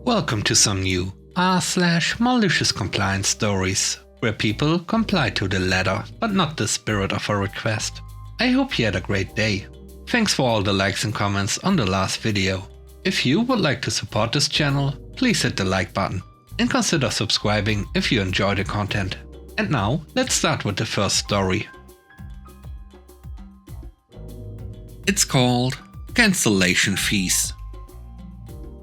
Welcome to some new r/malicious compliance stories, where people comply to the letter but not the spirit of a request. I hope you had a great day. Thanks for all the likes and comments on the last video. If you would like to support this channel, please hit the like button and consider subscribing if you enjoy the content. And now, let's start with the first story. It's called Cancellation Fees.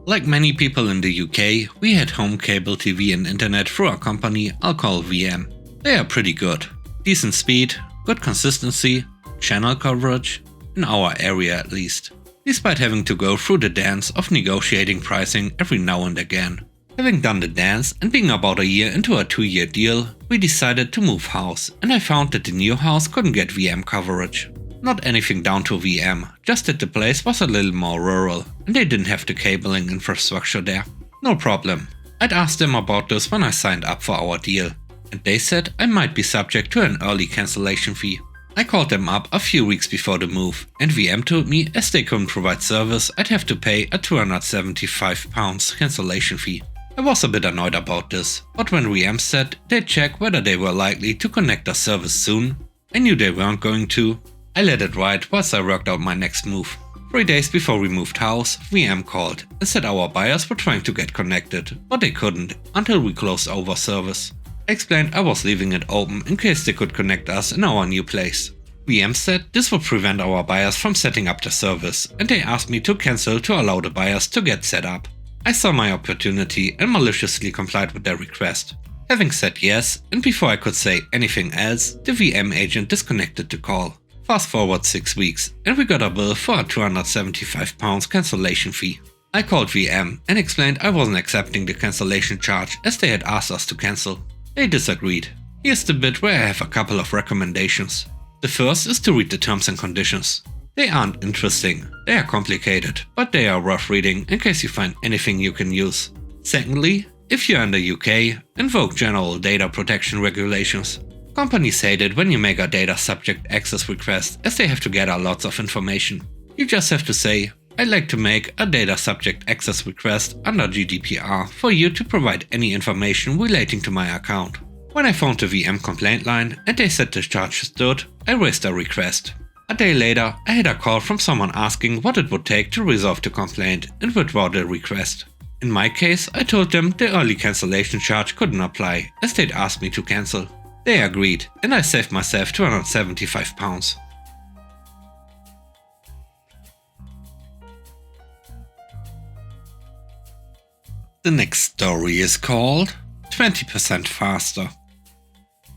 Like many people in the UK, we had home cable TV and internet through a company I'll call VM. They are pretty good. Decent speed, good consistency, channel coverage, in our area at least. Despite having to go through the dance of negotiating pricing every now and again. Having done the dance and being about a year into a 2-year deal, we decided to move house, and I found that the new house couldn't get VM coverage. Not anything down to VM, just that the place was a little more rural and they didn't have the cabling infrastructure there. No problem. I'd asked them about this when I signed up for our deal, and they said I might be subject to an early cancellation fee. I called them up a few weeks before the move, and VM told me as they couldn't provide service, I'd have to pay a £275 cancellation fee. I was a bit annoyed about this, but when VM said they'd check whether they were likely to connect our service soon, I knew they weren't going to. I let it ride whilst I worked out my next move. 3 days before we moved house, VM called and said our buyers were trying to get connected, but they couldn't until we closed over service. I explained I was leaving it open in case they could connect us in our new place. VM said this would prevent our buyers from setting up the service, and they asked me to cancel to allow the buyers to get set up. I saw my opportunity and maliciously complied with their request. Having said yes, and before I could say anything else, the VM agent disconnected the call. Fast forward 6 weeks, and we got a bill for a £275 cancellation fee. I called VM and explained I wasn't accepting the cancellation charge as they had asked us to cancel. They disagreed. Here's the bit where I have a couple of recommendations. The first is to read the terms and conditions. They aren't interesting, they are complicated, but they are worth reading in case you find anything you can use. Secondly, if you're in the UK, invoke general data protection regulations. Companies hate it when you make a data subject access request, as they have to gather lots of information. You just have to say, I'd like to make a data subject access request under GDPR for you to provide any information relating to my account. When I phoned the VM complaint line and they said the charge stood, I raised a request. A day later, I had a call from someone asking what it would take to resolve the complaint and withdraw the request. In my case, I told them the early cancellation charge couldn't apply, as they'd asked me to cancel. They agreed, and I saved myself £275. The next story is called 20% Faster.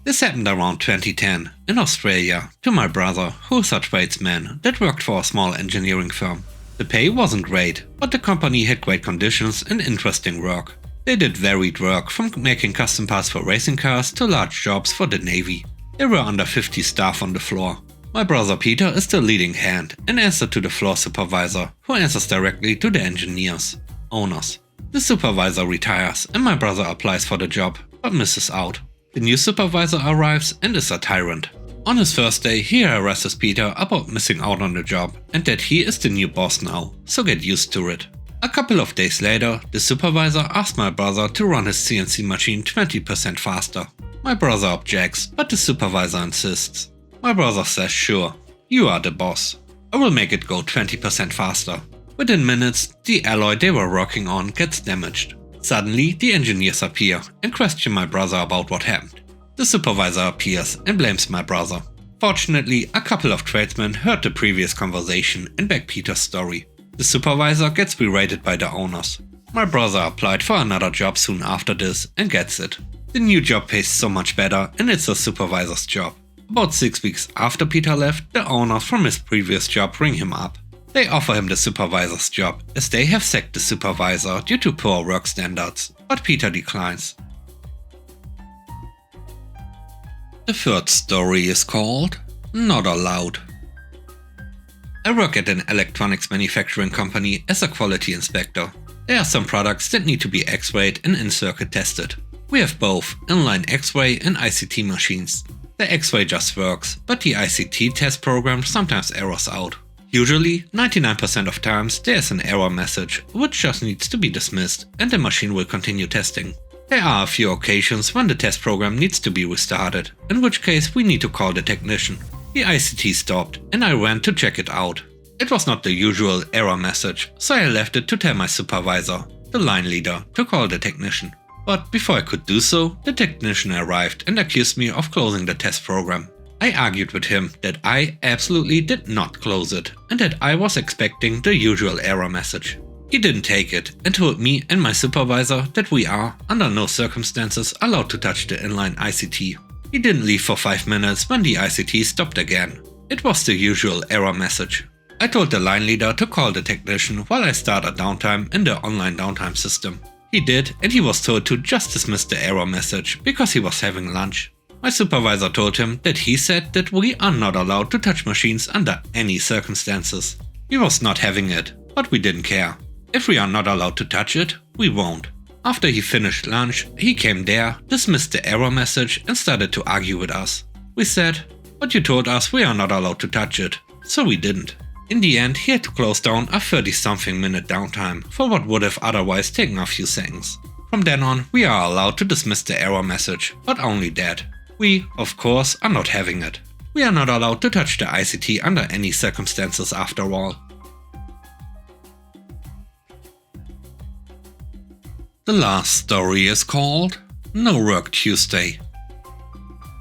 This happened around 2010 in Australia to my brother, who is a tradesman that worked for a small engineering firm. The pay wasn't great, but the company had great conditions and interesting work. They did varied work, from making custom parts for racing cars to large jobs for the Navy. There were under 50 staff on the floor. My brother Peter is the leading hand and answered to the floor supervisor, who answers directly to the engineers, owners. The supervisor retires and my brother applies for the job, but misses out. The new supervisor arrives and is a tyrant. On his first day, he harasses Peter about missing out on the job and that he is the new boss now, so get used to it. A couple of days later, the supervisor asked my brother to run his CNC machine 20% faster. My brother objects, but the supervisor insists. My brother says sure, you are the boss. I will make it go 20% faster. Within minutes, the alloy they were working on gets damaged. Suddenly, the engineers appear and question my brother about what happened. The supervisor appears and blames my brother. Fortunately, a couple of tradesmen heard the previous conversation and back Peter's story. The supervisor gets berated by the owners. My brother applied for another job soon after this and gets it. The new job pays so much better and it's a supervisor's job. About 6 weeks after Peter left, the owners from his previous job ring him up. They offer him the supervisor's job, as they have sacked the supervisor due to poor work standards, but Peter declines. The third story is called Not Allowed. I work at an electronics manufacturing company as a quality inspector. There are some products that need to be X-rayed and in-circuit tested. We have both inline X-ray and ICT machines. The X-ray just works, but the ICT test program sometimes errors out. Usually, 99% of times there's an error message, which just needs to be dismissed and the machine will continue testing. There are a few occasions when the test program needs to be restarted, in which case we need to call the technician. The ICT stopped and I ran to check it out. It was not the usual error message, so I left it to tell my supervisor, the line leader, to call the technician. But before I could do so, the technician arrived and accused me of closing the test program. I argued with him that I absolutely did not close it and that I was expecting the usual error message. He didn't take it and told me and my supervisor that we are, under no circumstances, allowed to touch the inline ICT. He didn't leave for 5 minutes when the ICT stopped again. It was the usual error message. I told the line leader to call the technician while I start a downtime in the online downtime system. He did, and he was told to just dismiss the error message because he was having lunch. My supervisor told him that he said that we are not allowed to touch machines under any circumstances. He was not having it, but we didn't care. If we are not allowed to touch it, we won't. After he finished lunch, he came there, dismissed the error message and started to argue with us. We said, "But you told us we are not allowed to touch it," so we didn't. In the end, he had to close down a 30-something minute downtime for what would have otherwise taken a few seconds. From then on, we are allowed to dismiss the error message, but only that. We, of course, are not having it. We are not allowed to touch the ICT under any circumstances after all. The last story is called No Work Tuesday.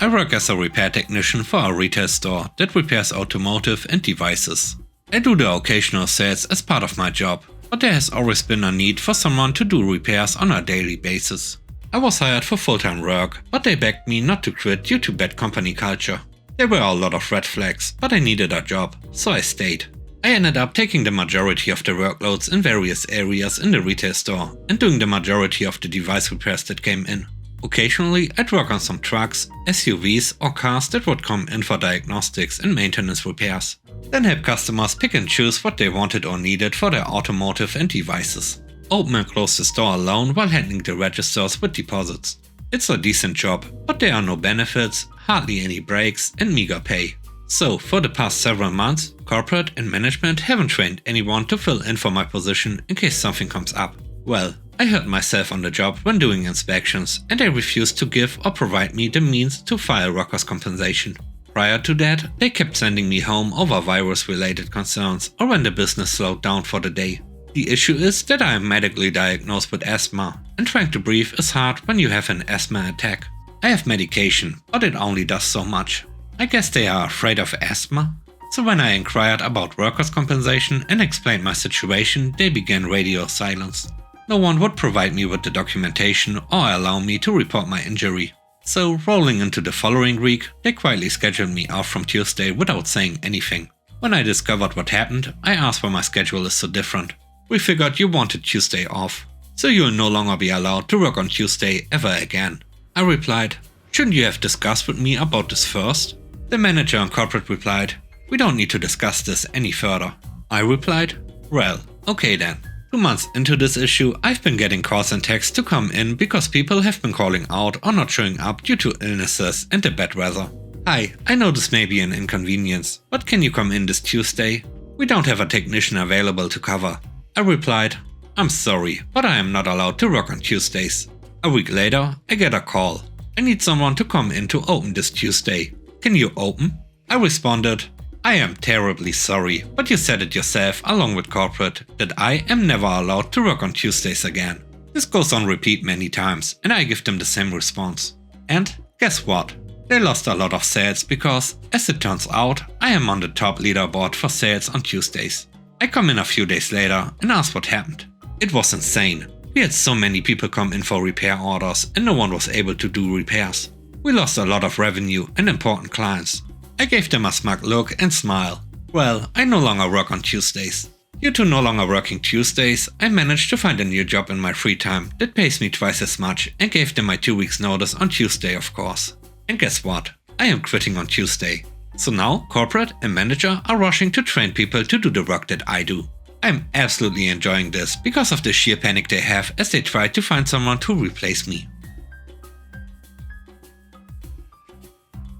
I work as a repair technician for a retail store that repairs automotive and devices. I do the occasional sales as part of my job, but there has always been a need for someone to do repairs on a daily basis. I was hired for full-time work, but they begged me not to quit due to bad company culture. There were a lot of red flags, but I needed a job, so I stayed. I ended up taking the majority of the workloads in various areas in the retail store and doing the majority of the device repairs that came in. Occasionally, I'd work on some trucks, SUVs or cars that would come in for diagnostics and maintenance repairs. Then help customers pick and choose what they wanted or needed for their automotive and devices. Open and close the store alone while handling the registers with deposits. It's a decent job, but there are no benefits, hardly any breaks and meager pay. So, for the past several months, corporate and management haven't trained anyone to fill in for my position in case something comes up. Well, I hurt myself on the job when doing inspections and they refused to give or provide me the means to file workers' compensation. Prior to that, they kept sending me home over virus-related concerns or when the business slowed down for the day. The issue is that I am medically diagnosed with asthma, and trying to breathe is hard when you have an asthma attack. I have medication, but it only does so much. I guess they are afraid of asthma. So when I inquired about workers' compensation and explained my situation, they began radio silence. No one would provide me with the documentation or allow me to report my injury. So rolling into the following week, they quietly scheduled me off from Tuesday without saying anything. When I discovered what happened, I asked why my schedule is so different. We figured you wanted Tuesday off, so you'll no longer be allowed to work on Tuesday ever again. I replied, "Shouldn't you have discussed with me about this first?" The manager and corporate replied, "We don't need to discuss this any further." I replied, "Well, okay then." 2 months into this issue, I've been getting calls and texts to come in because people have been calling out or not showing up due to illnesses and the bad weather. "Hi, I know this may be an inconvenience, but can you come in this Tuesday? We don't have a technician available to cover." I replied, "I'm sorry, but I am not allowed to work on Tuesdays." A week later, I get a call. "I need someone to come in to open this Tuesday. Can you open?" I responded, "I am terribly sorry, but you said it yourself along with corporate that I am never allowed to work on Tuesdays again." This goes on repeat many times and I give them the same response. And guess what? They lost a lot of sales because, as it turns out, I am on the top leaderboard for sales on Tuesdays. I come in a few days later and ask what happened. It was insane. We had so many people come in for repair orders and no one was able to do repairs. We lost a lot of revenue and important clients. I gave them a smug look and smile. Well, I no longer work on Tuesdays. Due to no longer working Tuesdays, I managed to find a new job in my free time that pays me twice as much and gave them my 2 weeks notice on Tuesday, of course. And guess what? I am quitting on Tuesday. So now corporate and manager are rushing to train people to do the work that I do. I'm absolutely enjoying this because of the sheer panic they have as they try to find someone to replace me.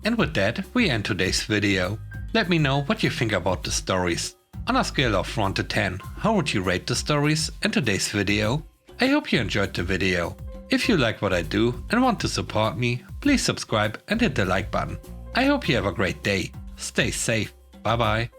And with that, we end today's video. Let me know what you think about the stories. On a scale of 1 to 10, how would you rate the stories in today's video? I hope you enjoyed the video. If you like what I do and want to support me, please subscribe and hit the like button. I hope you have a great day. Stay safe. Bye bye.